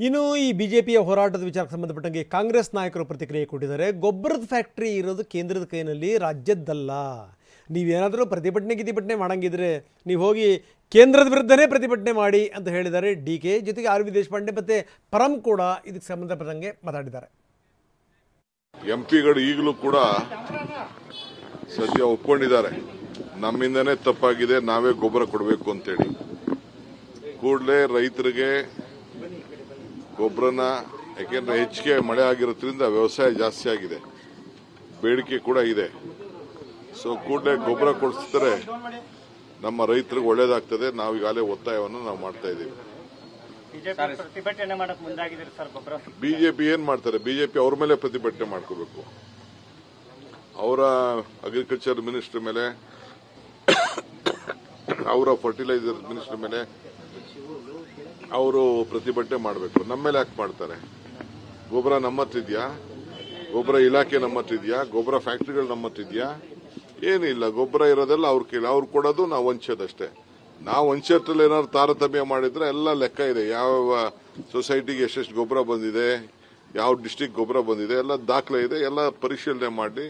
ಇನ್ನು ಈ ಬಿಜೆಪಿಯ ಹೋರಾಟದ ವಿಚಾರಕ್ಕೆ ಸಂಬಂಧಪಟ್ಟಂಗೆ ಕಾಂಗ್ರೆಸ್ ನಾಯಕರು ಪ್ರತಿಕ್ರಿಯೆ ಕೊಟ್ಟಿದ್ದಾರೆ. ಗೊಬ್ಬರದ ಫ್ಯಾಕ್ಟರಿ ಇರೋದು ಕೇಂದ್ರದ ಕೈನಲ್ಲಿ, ರಾಜ್ಯದ್ದಲ್ಲ. ನೀವೇನಾದರೂ ಪ್ರತಿಭಟನೆ ಮಾಡಂಗಿದ್ರೆ ನೀವು ಹೋಗಿ ಕೇಂದ್ರದ ವಿರುದ್ಧನೇ ಪ್ರತಿಭಟನೆ ಮಾಡಿ ಅಂತ ಹೇಳಿದ್ದಾರೆ ಡಿಕೆ. ಜೊತೆಗೆ ಆರ್ ವಿ ದೇಶಪಾಂಡೆ ಮತ್ತೆ ಪರಂ ಕೂಡ ಇದಕ್ಕೆ ಸಂಬಂಧಪಟ್ಟಂಗೆ ಮಾತಾಡಿದ್ದಾರೆ. ಎಂಪಿಗಳು ಈಗಲೂ ಕೂಡ ಸದ್ಯ ಒಪ್ಕೊಂಡಿದ್ದಾರೆ, ನಮ್ಮಿಂದನೇ ತಪ್ಪಾಗಿದೆ, ನಾವೇ ಗೊಬ್ಬರ ಕೊಡಬೇಕು ಅಂತೇಳಿ. ಕೂಡಲೇ ರೈತರಿಗೆ ಗೊಬ್ಬರನ, ಯಾಕೆಂದ್ರೆ ಹೆಚ್ಚಿಗೆ ಮಳೆ ಆಗಿರೋದ್ರಿಂದ ವ್ಯವಸಾಯ ಜಾಸ್ತಿ ಆಗಿದೆ, ಬೇಡಿಕೆ ಕೂಡ ಇದೆ. ಸೊ ಕೂಡಲೇ ಗೊಬ್ಬರ ಕೊಡಿಸಿದ್ರೆ ನಮ್ಮ ರೈತರಿಗೆ ಒಳ್ಳೇದಾಗ್ತದೆ. ನಾವು ಈಗಾಗಲೇ ಒತ್ತಾಯವನ್ನು ನಾವು ಮಾಡ್ತಾ ಇದ್ದೀವಿ. ಬಿಜೆಪಿ ಏನ್ ಮಾಡ್ತಾರೆ? ಬಿಜೆಪಿ ಅವ್ರ ಮೇಲೆ ಪ್ರತಿಭಟನೆ ಮಾಡ್ಕೋಬೇಕು. ಅವರ ಅಗ್ರಿಕಲ್ಚರ್ ಮಿನಿಸ್ಟರ್ ಮೇಲೆ, ಅವರ ಫರ್ಟಿಲೈಸರ್ ಮಿನಿಸ್ಟರ್ ಮೇಲೆ ಅವರು ಪ್ರತಿಭಟನೆ ಮಾಡಬೇಕು. ನಮ್ಮ ಮೇಲೆ ಯಾಕೆ ಮಾಡ್ತಾರೆ? ಗೊಬ್ಬರ ನಮ್ಮ ಹತ್ರ ಇದೆಯಾ? ಗೊಬ್ಬರ ಇಲಾಖೆ ನಮ್ಮ ಹತ್ರ ಇದೆಯಾ? ಗೊಬ್ಬರ ಫ್ಯಾಕ್ಟರಿಗಳು ನಮ್ಮ ಹತ್ರ ಇದೆಯಾ? ಏನಿಲ್ಲ. ಗೊಬ್ಬರ ಇರೋದೆಲ್ಲ ಅವ್ರ ಕೈಲಿ, ಅವ್ರು ಕೊಡೋದು, ನಾವು ಹಂಚೋದಷ್ಟೇ. ನಾವು ಹಂಚೋದ್ರಲ್ಲಿ ಏನಾದ್ರು ತಾರತಮ್ಯ ಮಾಡಿದ್ರೆ ಎಲ್ಲ ಲೆಕ್ಕ ಇದೆ. ಯಾವ ಸೊಸೈಟಿಗೆ ಎಷ್ಟೆಷ್ಟು ಗೊಬ್ಬರ ಬಂದಿದೆ, ಯಾವ ಡಿಸ್ಟಿಕ್ ಗೊಬ್ಬರ ಬಂದಿದೆ, ಎಲ್ಲ ದಾಖಲೆ ಇದೆ. ಎಲ್ಲ ಪರಿಶೀಲನೆ ಮಾಡಿ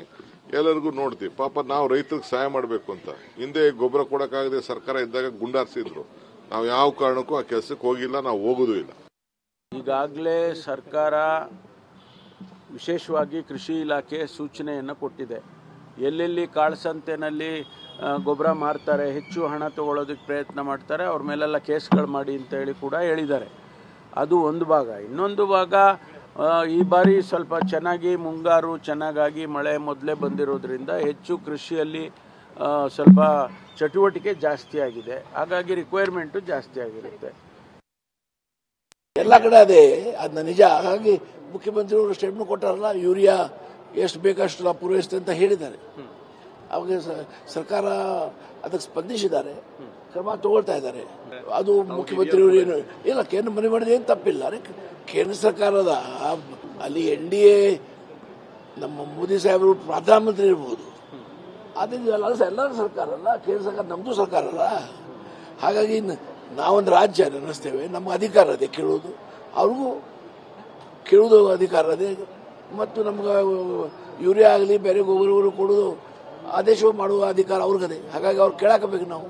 ಎಲ್ಲರಿಗೂ ನೋಡ್ತೀವಿ. ಪಾಪ ನಾವು ರೈತರಿಗೆ ಸಹಾಯ ಮಾಡಬೇಕು ಅಂತ ಹಿಂದೆ ಗೊಬ್ಬರ ಕೊಡಕ್ಕಾಗದೆ ಸರ್ಕಾರ ಇದ್ದಾಗ ಗುಂಡಾರಿಸಿದ್ರು. ನಾವು ಯಾವ ಕಾರಣಕ್ಕೂ ಆ ಕೆಲಸಕ್ಕೆ ಹೋಗಿಲ್ಲ, ನಾವು ಹೋಗೋದು ಇಲ್ಲ. ಈಗಾಗಲೇ ಸರ್ಕಾರ ವಿಶೇಷವಾಗಿ ಕೃಷಿ ಇಲಾಖೆ ಸೂಚನೆಯನ್ನು ಕೊಟ್ಟಿದೆ. ಎಲ್ಲೆಲ್ಲಿ ಕಾಳಸಂತೆನಲ್ಲಿ ಗೊಬ್ಬರ ಮಾರ್ತಾರೆ, ಹೆಚ್ಚು ಹಣ ತಗೊಳ್ಳೋದಕ್ಕೆ ಪ್ರಯತ್ನ ಮಾಡ್ತಾರೆ, ಅವ್ರ ಮೇಲೆಲ್ಲ ಕೇಸ್ಗಳು ಮಾಡಿ ಅಂತ ಹೇಳಿ ಕೂಡ ಹೇಳಿದ್ದಾರೆ. ಅದು ಒಂದು ಭಾಗ. ಇನ್ನೊಂದು ಭಾಗ, ಈ ಬಾರಿ ಸ್ವಲ್ಪ ಚೆನ್ನಾಗಿ ಮುಂಗಾರು ಚೆನ್ನಾಗಾಗಿ ಮಳೆ ಮೊದಲೇ ಬಂದಿರೋದ್ರಿಂದ ಹೆಚ್ಚು ಕೃಷಿಯಲ್ಲಿ ಸ್ವಲ್ಪ ಚಟುವಟಿಕೆ ಜಾಸ್ತಿ ಆಗಿದೆ. ಹಾಗಾಗಿ ರಿಕ್ವೈರ್ಮೆಂಟು ಜಾಸ್ತಿ ಆಗಿರುತ್ತೆ. ಎಲ್ಲ ಕಡೆ ಅದೇ, ಅದನ್ನ ನಿಜ. ಹಾಗಾಗಿ ಮುಖ್ಯಮಂತ್ರಿಯವರು ಸ್ಟೇಟ್ಮೆಂಟ್ ಕೊಟ್ಟಾರಲ್ಲ, ಯೂರಿಯಾ ಎಷ್ಟು ಬೇಕಷ್ಟು ನಾವು ಪೂರೈಸ್ತೇವೆ ಅಂತ ಹೇಳಿದ್ದಾರೆ. ಅವಾಗ ಸರ್ಕಾರ ಅದಕ್ಕೆ ಸ್ಪಂದಿಸಿದ್ದಾರೆ, ಕ್ರಮ ತಗೊಳ್ತಾ ಇದ್ದಾರೆ. ಅದು ಮುಖ್ಯಮಂತ್ರಿಯವರು ಏನು ಇಲ್ಲ, ಕೇಂದ್ರ ಮನೆ ಮಾಡಿದ ಏನು ತಪ್ಪಿಲ್ಲ. ಕೇಂದ್ರ ಸರ್ಕಾರದ ಅಲ್ಲಿ NDA ನಮ್ಮ ಮೋದಿ ಸಾಹೇಬರು ಪ್ರಧಾನಮಂತ್ರಿ ಇರ್ಬೋದು, ಅದರಿಂದ ಎಲ್ಲರ ಸರ್ಕಾರ ಅಲ್ಲ, ಕೇಂದ್ರ ಸರ್ಕಾರ ನಮ್ಮದು ಸರ್ಕಾರ ಅಲ್ಲ. ಹಾಗಾಗಿ ನಾವೊಂದು ರಾಜ್ಯ ಅನ್ನಿಸ್ತೇವೆ, ನಮ್ಮ ಅಧಿಕಾರ ಅದೇ ಕೇಳೋದು, ಅವ್ರಿಗೂ ಕೇಳೋದು ಅಧಿಕಾರ ಅದೇ. ಮತ್ತು ನಮ್ಗೆ ಯೂರಿಯಾ ಆಗಲಿ ಬೇರೆ ಗೊಬ್ಬರಗಳು ಕೊಡೋದು ಆದೇಶ ಮಾಡುವ ಅಧಿಕಾರ ಅವ್ರಿಗದೆ. ಹಾಗಾಗಿ ಅವ್ರು ಕೇಳಾಕಬೇಕು ನಾವು.